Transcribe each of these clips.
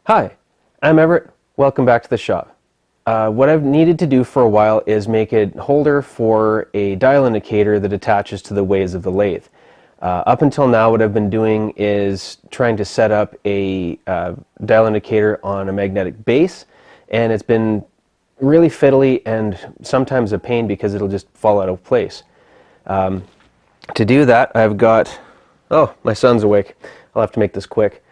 Hi, I'm Everett. Welcome back to the shop. What I've needed to do for a while is make a holder for a dial indicator that attaches to the ways of the lathe. Up until now, what I've been doing is trying to set up a dial indicator on a magnetic base, and it's been really fiddly and sometimes a pain because it'll just fall out of place. To do that, I've got... Oh, my son's awake. I'll have to make this quick.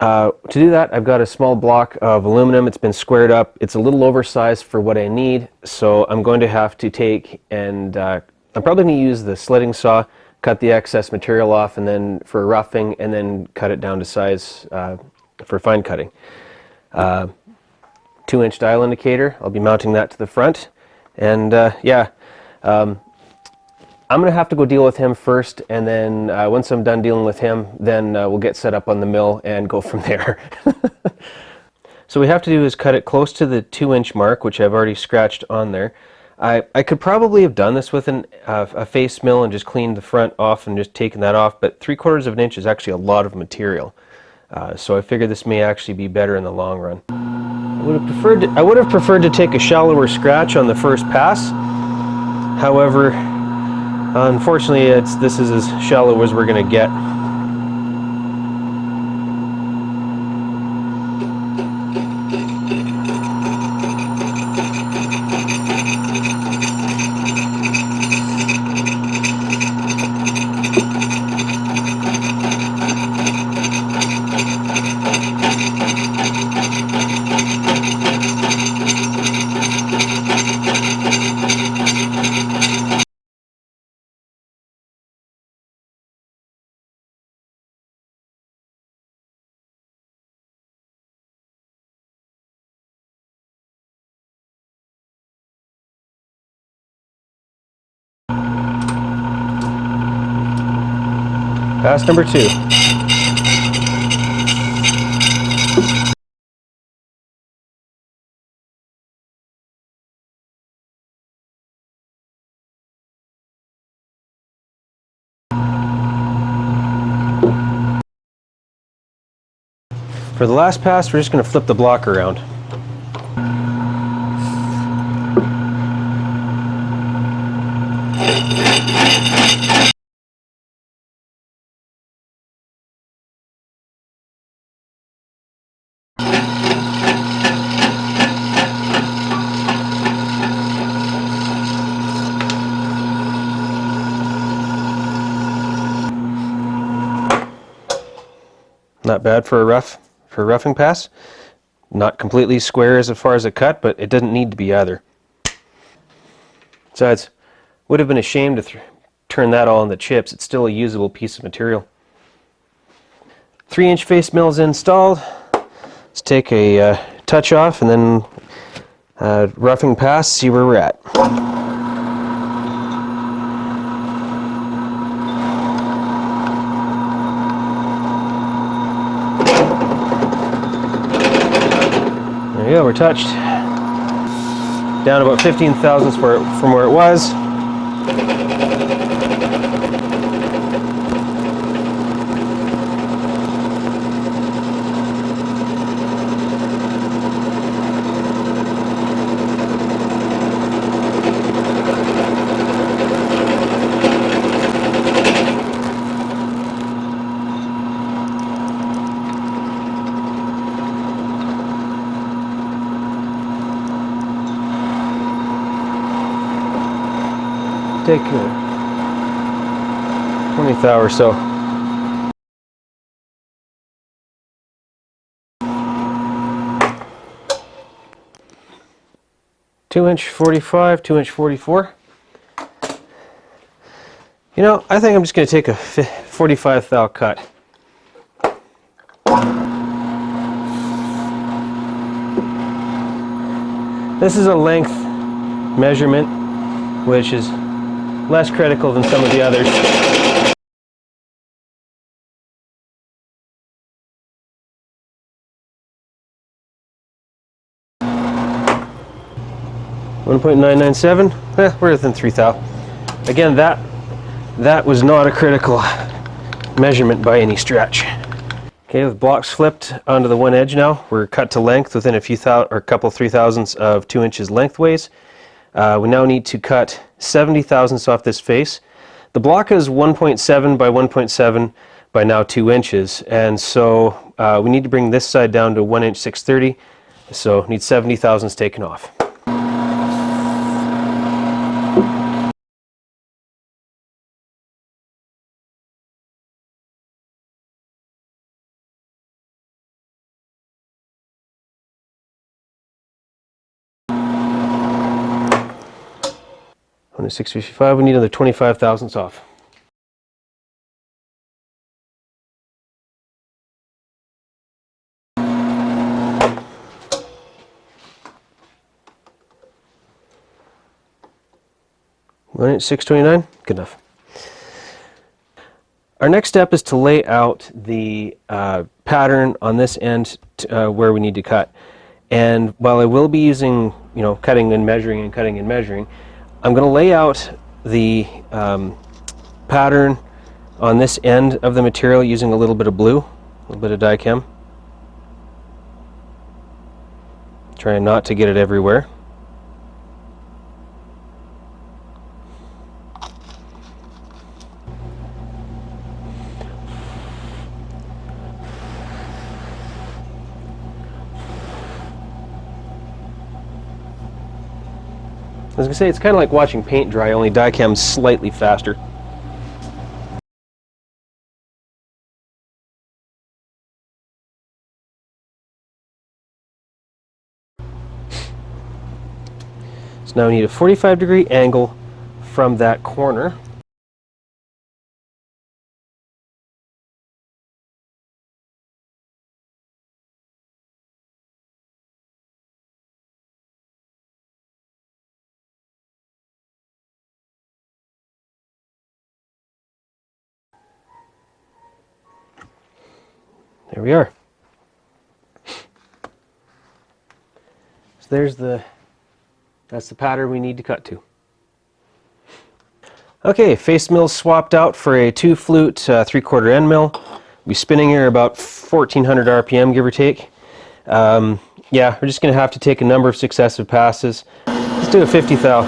To do that, I've got a small block of aluminum. It's been squared up. It's a little oversized for what I need, so I'm going to have to take and I'm probably going to use the slitting saw, cut the excess material off, and then for roughing, and then cut it down to size for fine cutting. 2-inch dial indicator. I'll be mounting that to the front, and I'm going to have to go deal with him first, and then once I'm done dealing with him, then we'll get set up on the mill and go from there. So what we have to do is cut it close to the 2-inch mark, which I've already scratched on there. I could probably have done this with a face mill and just cleaned the front off and just taken that off, but 3/4 of an inch is actually a lot of material. So I figured this may actually be better in the long run. I would have preferred to take a shallower scratch on the first pass. However, unfortunately, this is as shallow as we're going to get. Pass number 2. For the last pass, we're just going to flip the block around. Not bad for a roughing pass. Not completely square as far as a cut, but it doesn't need to be either. Besides, would have been a shame to turn that all in the chips. It's still a usable piece of material. 3-inch face mill is installed. Let's take a touch off and then roughing pass, see where we're at. There you go, we're touched. Down about 15 thousandths from where it was. Take 20 thou or so. Two-inch 45, 2-inch 44. You know, I think I'm just going to take a 45 thou cut. This is a length measurement, which is less critical than some of the others. .997. We're within 3 thou. Again, that was not a critical measurement by any stretch. Okay, with blocks flipped onto the one edge now, we're cut to length within a few or a couple 3/1000ths of 2 inches lengthways. We now need to cut 70/1000ths off this face. The block is 1.7 by 1.7 by now 2 inches, and so we need to bring this side down to 1 inch 6/30, so need 70/1000ths taken off. On the 655, we need another 25/1000ths off. One inch 629, good enough. Our next step is to lay out the pattern on this end where we need to cut. And while I will be using, cutting and measuring and cutting and measuring, I'm going to lay out the pattern on this end of the material using a little bit of blue, a little bit of die-chem. Trying not to get it everywhere. I was going to say, it's kind of like watching paint dry, only die-chem's slightly faster. So now we need a 45-degree angle from that corner. There we are. So that's the pattern we need to cut to. Okay, face mill's swapped out for a 2-flute 3/4 end mill. We'll be spinning here about 1400 RPM, give or take. Yeah, we're just going to have to take a number of successive passes. Let's do a 50 thou.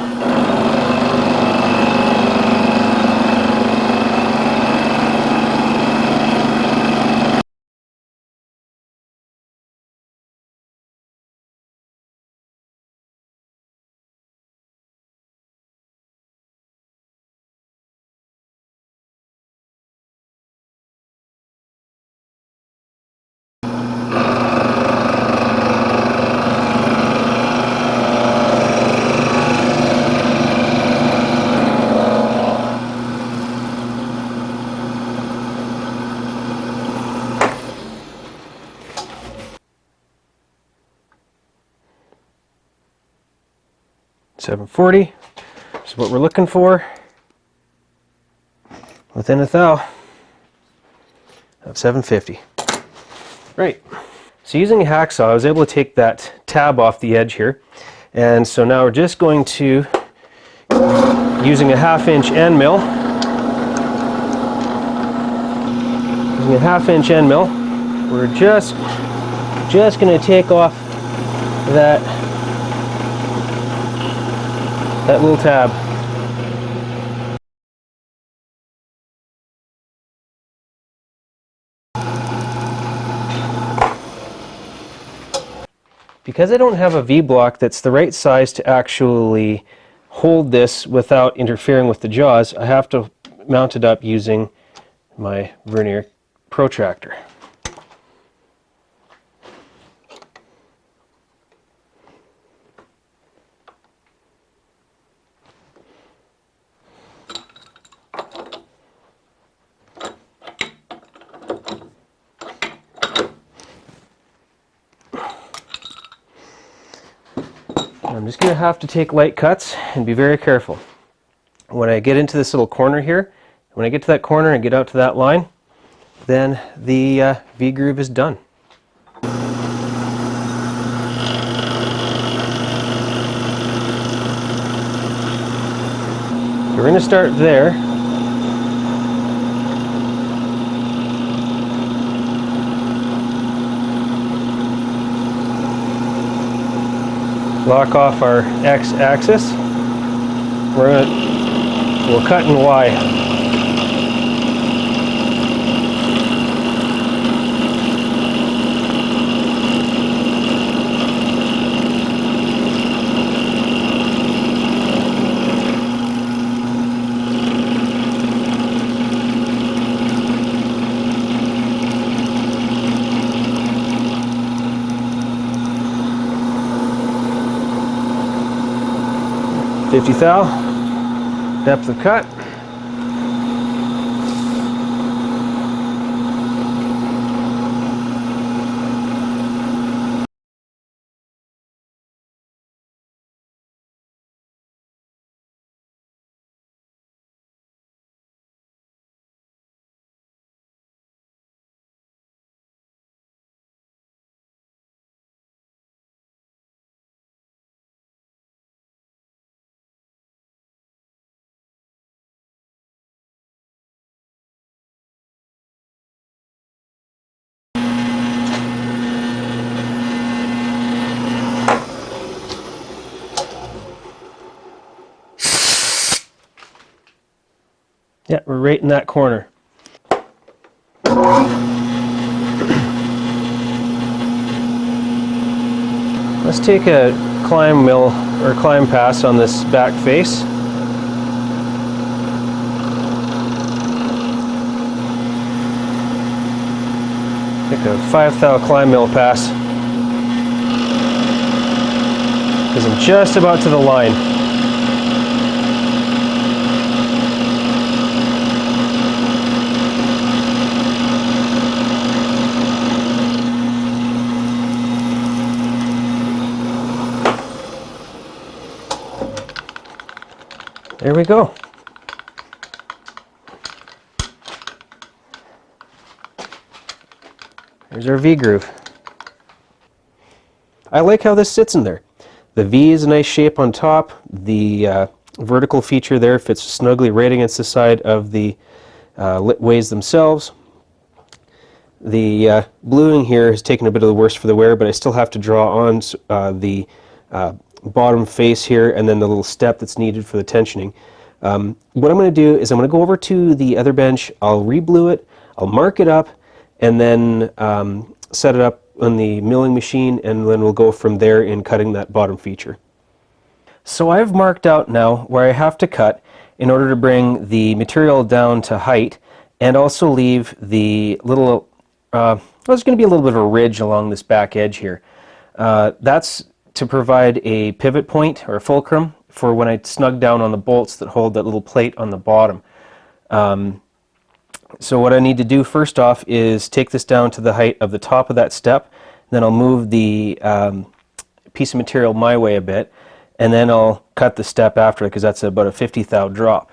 $740 is what we're looking for within a thou of $750. Right. So using a hacksaw, I was able to take that tab off the edge here, and so now we're just going to, using a 1/2-inch end mill, we're just going to take off that little tab. Because I don't have a V-block that's the right size to actually hold this without interfering with the jaws, I have to mount it up using my vernier protractor. I'm just going to have to take light cuts and be very careful. When I get into this little corner here, when I get to that corner and get out to that line, then the V-groove is done. We're going to start there. Lock off our x-axis. We'll cut in Y. .50 thou, depth of cut. Yeah, we're right in that corner. Let's take a climb mill or climb pass on this back face. Take a 5 thou climb mill pass because I'm just about to the line. There we go. There's our V groove. I like how this sits in there. The V is a nice shape on top. The vertical feature there fits snugly right against the side of the ways themselves. The bluing here has taken a bit of the worst for the wear, but I still have to draw on the bottom face here and then the little step that's needed for the tensioning. What I'm going to do is I'm going to go over to the other bench, I'll re-blue it, I'll mark it up, and then set it up on the milling machine, and then we'll go from there in cutting that bottom feature. So I've marked out now where I have to cut in order to bring the material down to height and also leave the little, there's going to be a little bit of a ridge along this back edge here. That's to provide a pivot point or a fulcrum for when I snug down on the bolts that hold that little plate on the bottom. So what I need to do first off is take this down to the height of the top of that step, then I'll move the piece of material my way a bit, and then I'll cut the step after it because that's about a 50 thou drop.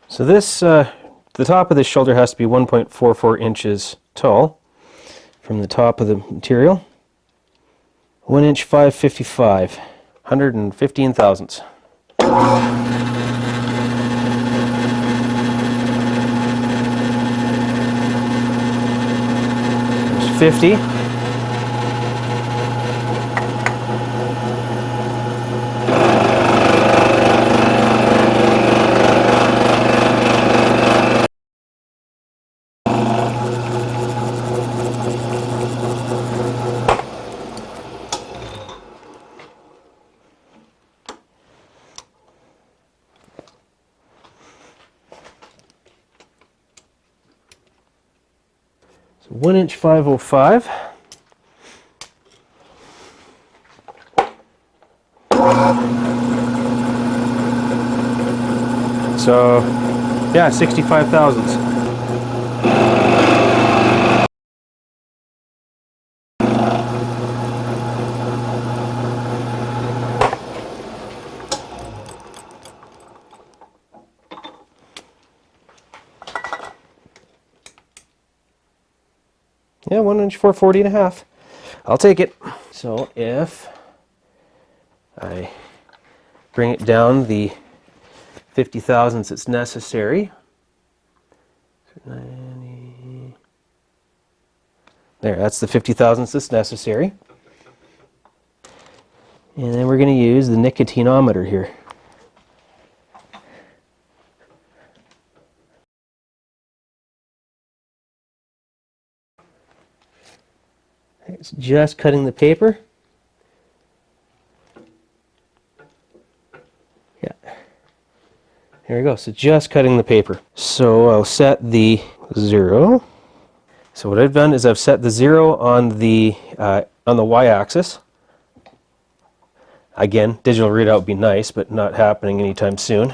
So this, the top of this shoulder has to be 1.44 inches tall from the top of the material. 1 inch 555, 115 thousandths. There's 50. So 1 inch 505. So, yeah, 65 thousandths. Yeah, 1 inch 440.5. I'll take it. So if I bring it down the 50 thousandths it's necessary. 90. There, that's the 50 thousandths that's necessary. And then we're going to use the nicotinometer here. It's just cutting the paper. Yeah. Here we go. So just cutting the paper. So I'll set the 0. So what I've done is I've set the 0 on the y-axis. Again, digital readout would be nice, but not happening anytime soon.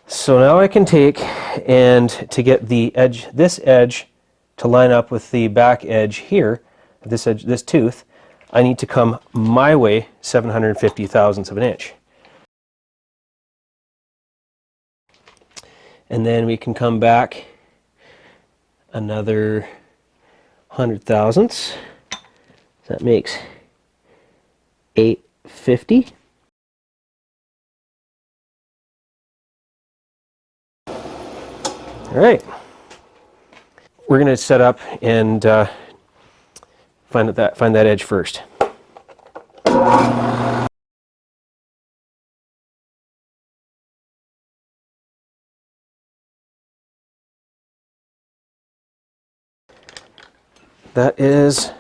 So now I can take, and to get the edge, this edge to line up with the back edge here, this edge, this tooth, I need to come my way 750 thousandths of an inch. And then we can come back another 100 thousandths. That makes 850. All right. We're going to set up and find that edge first. That is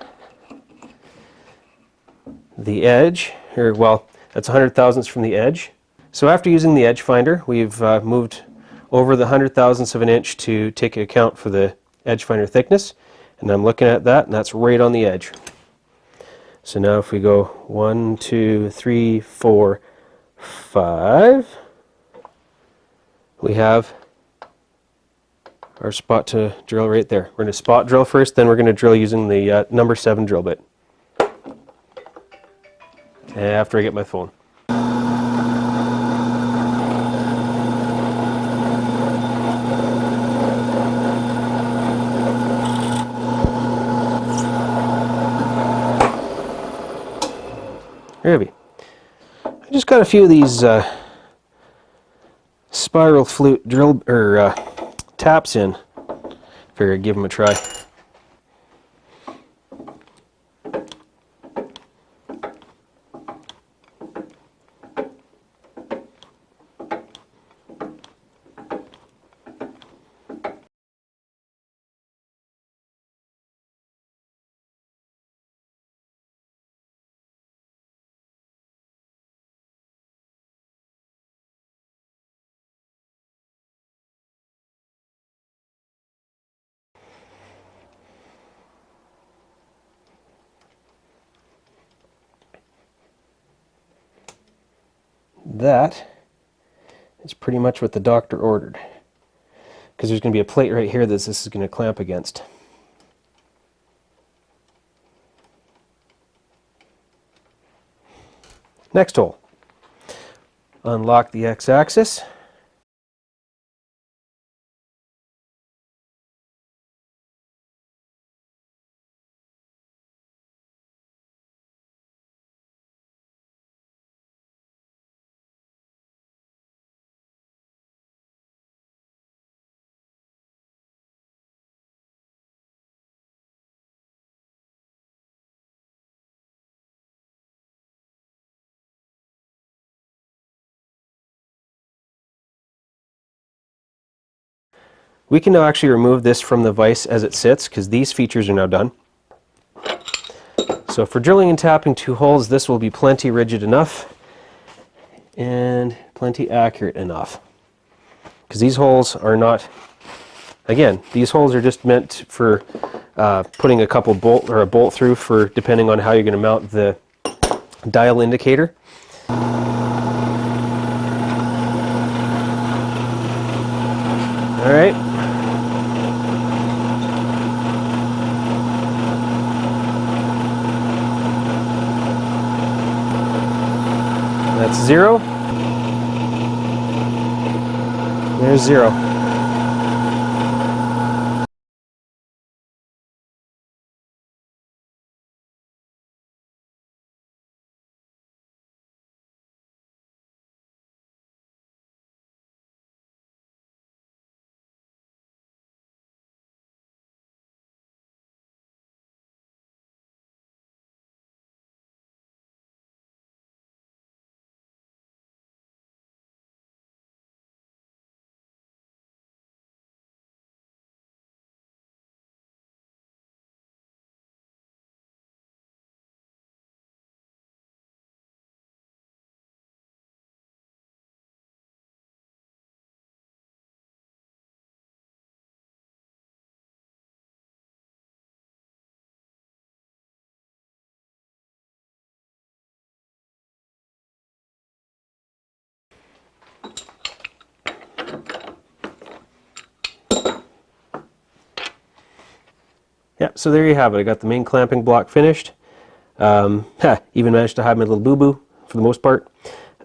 the edge, or well, that's 100 thousandths from the edge. So after using the edge finder, we've moved over the 100 thousandths of an inch to take account for the edge finder thickness. And I'm looking at that, and that's right on the edge. So now if we go 1, 2, 3, 4, 5, we have our spot to drill right there. We're going to spot drill first, then we're going to drill using the number 7 drill bit. After I get my phone. There we go. I just got a few of these spiral flute drill or taps in. Figured I'd give them a try. That is pretty much what the doctor ordered, because there's going to be a plate right here that this is going to clamp against. Next hole. Unlock the x-axis. We can now actually remove this from the vise as it sits, because these features are now done. So for drilling and tapping 2 holes, this will be plenty rigid enough and plenty accurate enough. Because these holes are not, again, these holes are just meant for putting a couple bolt or a bolt through for depending on how you're going to mount the dial indicator. All right. That's 0. There's 0. Yeah, so there you have it. I got the main clamping block finished. Even managed to hide my little boo-boo for the most part.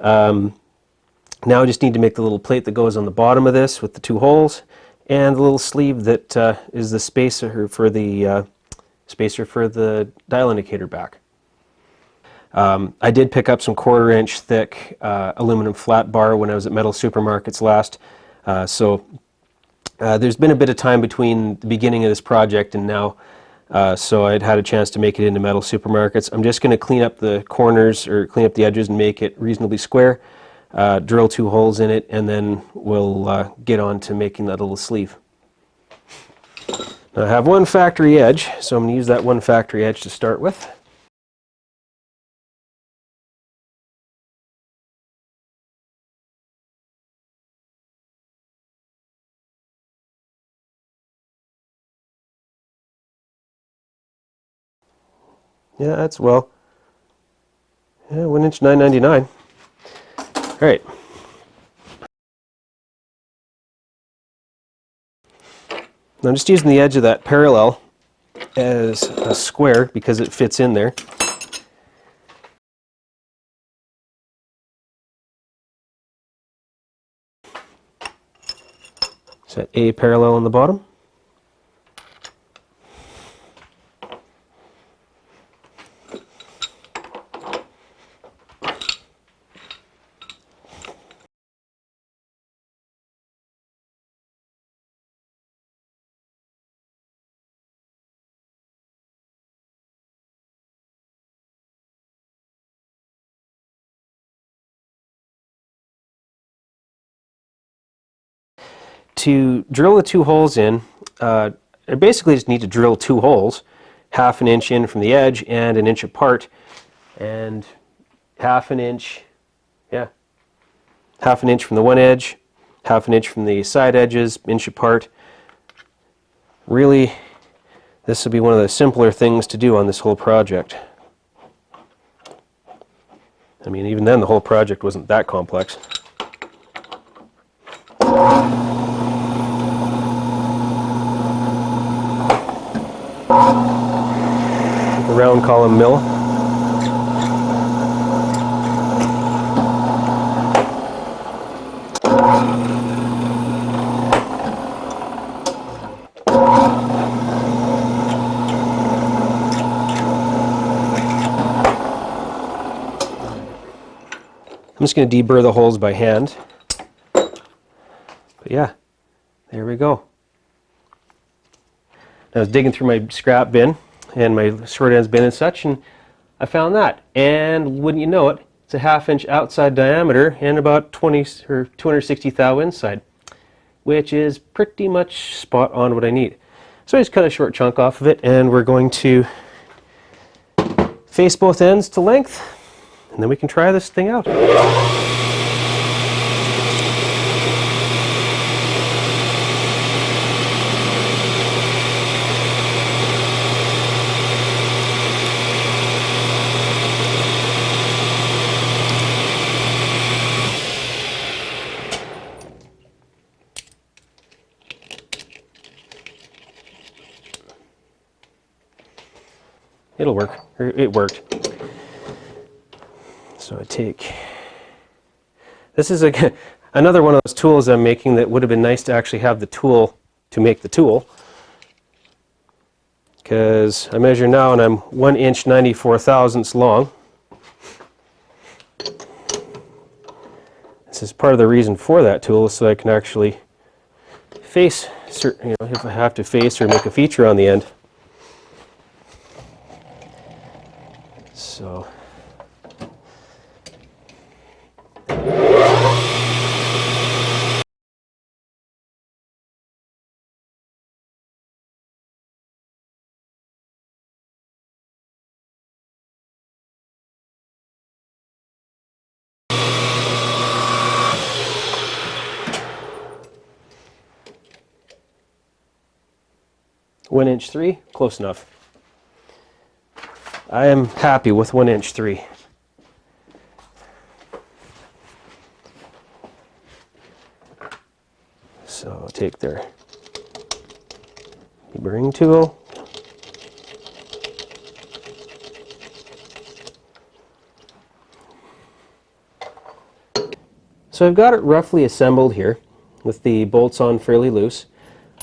Now I just need to make the little plate that goes on the bottom of this with the two holes, and the little sleeve that is the spacer for the dial indicator back. I did pick up some 1/4 inch thick aluminum flat bar when I was at Metal Supermarkets last, so there's been a bit of time between the beginning of this project and now, so I'd had a chance to make it into Metal Supermarkets. I'm just going to clean up the corners, or clean up the edges and make it reasonably square, drill 2 holes in it, and then we'll get on to making that little sleeve. Now I have one factory edge, so I'm going to use that one factory edge to start with. Yeah, that's, well, yeah, 1 inch 9.99. All right. Now I'm just using the edge of that parallel as a square because it fits in there. Set a parallel on the bottom. To drill the 2 holes in, I basically just need to drill 2 holes, 1/2 inch in from the edge and 1 inch apart, and 1/2 inch, yeah, 1/2 inch from the one edge, 1/2 inch from the side edges, inch apart. Really, this will be one of the simpler things to do on this whole project. I mean, even then the whole project wasn't that complex. The round column mill. I'm just going to deburr the holes by hand. But yeah, there we go. I was digging through my scrap bin and my short ends bin and such, and I found that. And wouldn't you know it, it's a 1/2 inch outside diameter and about 20 or 260 thou inside, which is pretty much spot on what I need. So I just cut a short chunk off of it, and we're going to face both ends to length, and then we can try this thing out. It'll work. It worked. So I take, this is another one of those tools I'm making that would have been nice to actually have the tool to make the tool, because I measure now and I'm 1 inch 94 thousandths long. This is part of the reason for that tool, is so I can actually face certain, if I have to face or make a feature on the end. So one inch 3, close enough. I am happy with 1 inch 3. So I'll take their deburring tool, So I've got it roughly assembled here with the bolts on fairly loose.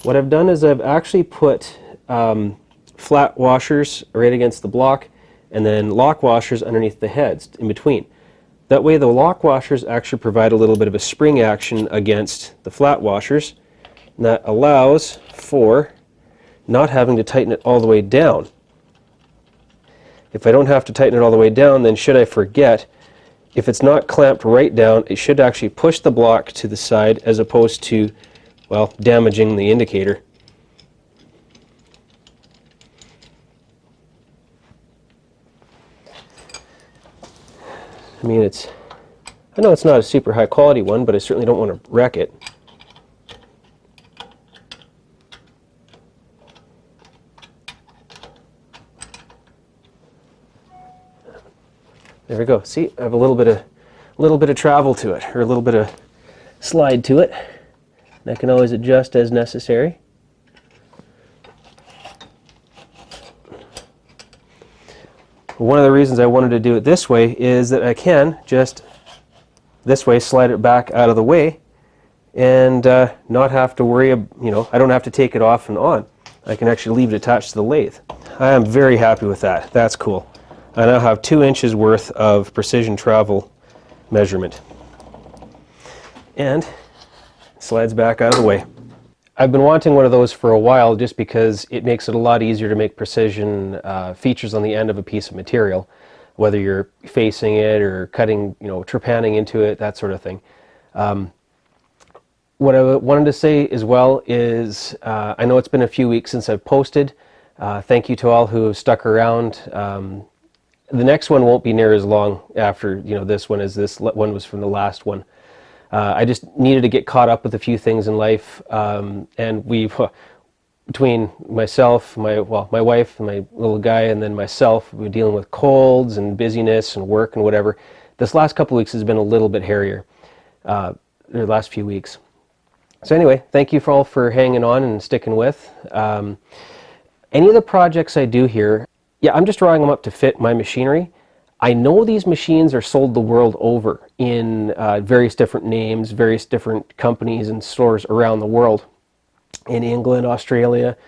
What I've done is I've actually put flat washers right against the block and then lock washers underneath the heads in between. That way the lock washers actually provide a little bit of a spring action against the flat washers, and that allows for not having to tighten it all the way down. If I don't have to tighten it all the way down, then should I forget, if it's not clamped right down, it should actually push the block to the side as opposed to, well, damaging the indicator. I mean, I know it's not a super high quality one, but I certainly don't want to wreck it. There we go. See, I have a little bit of travel to it, or a little bit of slide to it. And I can always adjust as necessary. One of the reasons I wanted to do it this way is that I can just this way slide it back out of the way and not have to worry, I don't have to take it off and on. I can actually leave it attached to the lathe. I am very happy with that. That's cool. I now have 2 inches worth of precision travel measurement. And it slides back out of the way. I've been wanting one of those for a while just because it makes it a lot easier to make precision features on the end of a piece of material, whether you're facing it or cutting, trepanning into it, that sort of thing. What I wanted to say as well is I know it's been a few weeks since I've posted. Thank you to all who have stuck around. The next one won't be near as long after this one as this one was from the last one. I just needed to get caught up with a few things in life, and between myself, my wife, and my little guy, and then myself, we're dealing with colds and busyness and work and whatever. This last couple of weeks has been a little bit hairier, the last few weeks. So anyway, thank you all for hanging on and sticking with. Any of the projects I do here, yeah, I'm just drawing them up to fit my machinery. I know these machines are sold the world over in various different names, various different companies and stores around the world. In England, Australia,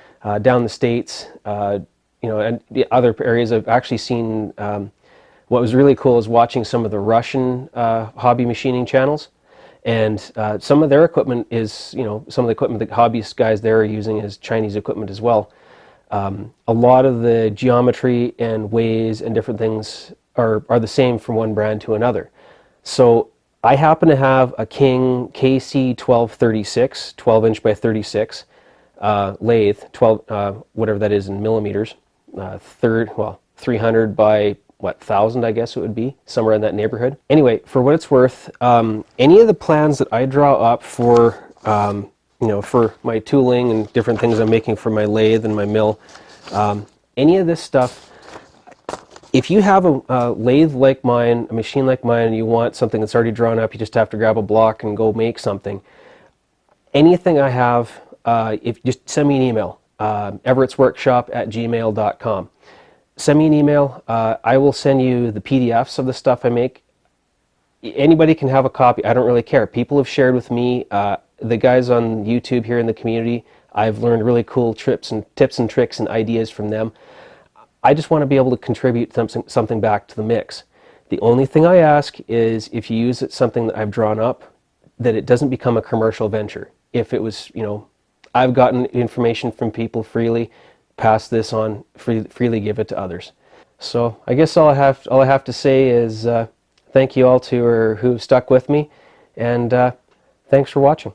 down the States, and the other areas. I've actually seen, what was really cool is watching some of the Russian hobby machining channels. And some of their equipment is, some of the equipment that hobbyist guys there are using is Chinese equipment as well. A lot of the geometry and ways and different things are the same from one brand to another. So I happen to have a King KC 1236, 12 inch by 36 lathe, 12, whatever that is in millimeters, 300 by 1,000, I guess it would be, somewhere in that neighborhood. Anyway, for what it's worth, any of the plans that I draw up for, for my tooling and different things I'm making for my lathe and my mill, any of this stuff, if you have a lathe like mine, a machine like mine, and you want something that's already drawn up, you just have to grab a block and go make something. Anything I have, if just send me an email, everettsworkshop@gmail.com. Send me an email. I will send you the PDFs of the stuff I make. Anybody can have a copy. I don't really care. People have shared with me, the guys on YouTube here in the community, I've learned really cool tips and tricks and ideas from them. I just want to be able to contribute something back to the mix. The only thing I ask is if you use something that I've drawn up, that it doesn't become a commercial venture. If it was, I've gotten information from people freely, pass this on, freely give it to others. So I guess all I have to say is thank you all who stuck with me, and thanks for watching.